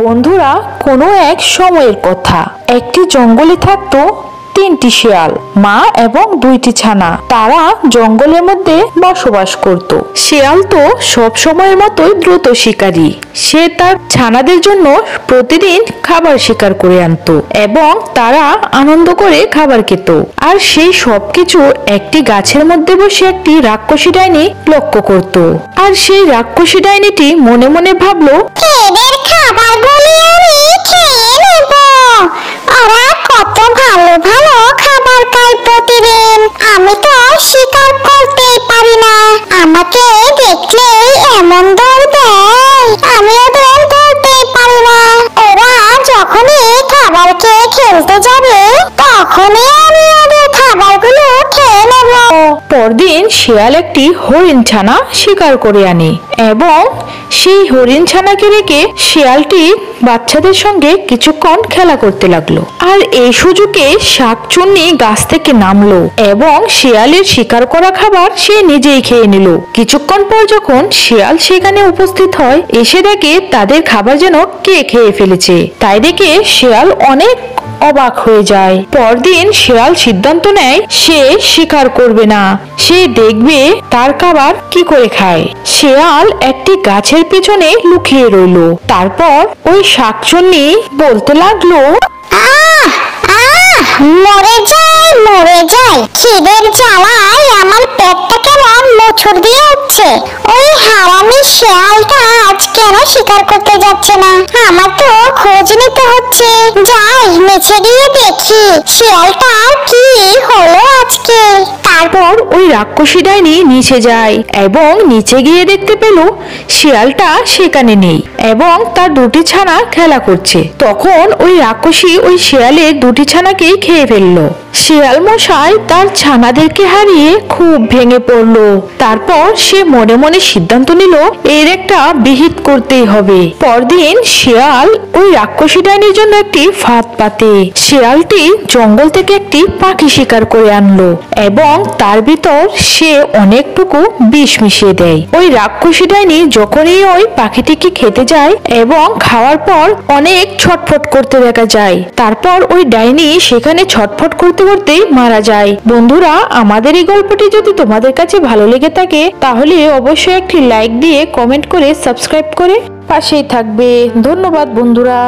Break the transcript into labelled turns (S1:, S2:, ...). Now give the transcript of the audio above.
S1: বন্ধুরা, কোনো এক সময়ের কথা, একটি জঙ্গলে থাকতো তিনটি শিয়াল, মা এবং দুইটি ছানা। তারা জঙ্গলের মধ্যে বসবাস করত। শিয়াল তো সব সময়ের মতোই দ্রুত শিকারী। সে তার ছানাদের জন্য প্রতিদিন খাবার শিকার করে আনতো এবং তারা আনন্দ করে খাবার খেত। আর সেই সবকিছু একটি গাছের মধ্যে বসে একটি রাক্ষসী ডাইনি লক্ষ্য করত। আর সেই রাক্ষসী ডাইনিটি মনে মনে ভাবলো,
S2: এদের খাবারগুলি আমি খেয়ে নেব। ওরা কত ভালো ভালো খাবার খায় প্রতিদিন। আমি তো শিকার করতেই পারি না। আমাকে দেখলেই এমন দৌড় দেয়, আমি ওদের ধরতেই পারি না। ওরা যখনই খাবার খেয়ে খেলতে যাবে তখনই আমি ওদের খাবারগুলো খেয়ে নেব।
S1: পরদিন শিয়াল একটি হরিণ ছানা শিকার করে আনে এবং সেই হরিণ ছানাকে রেখে শিয়ালটি বাচ্চাদের সঙ্গে কিছুক্ষণ খেলা করতে লাগলো। আর এই সুযোগে শাকচুন্নি গাছ থেকে নামলো এবং শিয়ালের শিকার করা খাবার সে নিজেই খেয়ে নিল। কিছুক্ষণ পর যখন শিয়াল সেখানে উপস্থিত হয়, এসে দেখে তাদের খাবার যেন কে খেয়ে ফেলেছে। তাই দেখে শিয়াল অনেক অবাক হয়ে যায়। পরদিন শিয়াল সিদ্ধান্ত নেয় সে শিকার করবে না, সে দেখবে তার খাবার কি করে খায়। শিয়াল একটি গাছের পেছনে লুকিয়ে রইল। তারপর ওই শাকচুন্নি বলতে লাগলো,
S2: মরে যাই মরে যাই, খিদের জ্বালায় আমার পেটটা কেমন মোচড় দিয়ে উঠছে। ওই হারামি শিয়ালটা আজ কেন শিকার করতে যাচ্ছে না? আমার তো খোঁজ নিতে হচ্ছে। যাই নিচে গিয়ে দেখি শিয়ালটা কি হলো আজকে।
S1: তারপর ওই রাক্ষসী ডাইনি নিচে যায় এবং নিচে গিয়ে দেখতে পেল শিয়ালটা সেখানে নেই এবং তার দুটি ছানা খেলা করছে। তখন ওই রাক্ষসী ওই শিয়ালের দুটি ছানাকেই খেয়ে ফেললো। শিয়াল মশাই তার ছানাদেরকে হারিয়ে খুব ভেঙে পড়লো। তারপর সে মনে মনে সিদ্ধান্ত নিল এর একটা বিহিত করতেই হবে। পরদিন শিয়াল ওই রাক্ষসী ডাইনির জন্য একটি ফাঁদ পাতে। শিয়ালটি জঙ্গল থেকে একটি পাখি শিকার করে আনলো এবং তার ভিতর সে অনেকটুকু বিষ মিশিয়ে দেয়। ওই রাক্ষসী ডাইনি যখনই ওই পাখিটিকে খেতে যায় এবং খাওয়ার পর অনেক ছটফট করতে দেখা যায়। তারপর ওই ডাইনি সেখানে ছটফট করতে করতেই মারা যায়। বন্ধুরা, আমাদের এই গল্পটি যদি তোমাদের কাছে ভালো লেগে থাকে তাহলে অবশ্যই একটি লাইক দিয়ে কমেন্ট করে সাবস্ক্রাইব করে পাশেই থাকবে। ধন্যবাদ বন্ধুরা।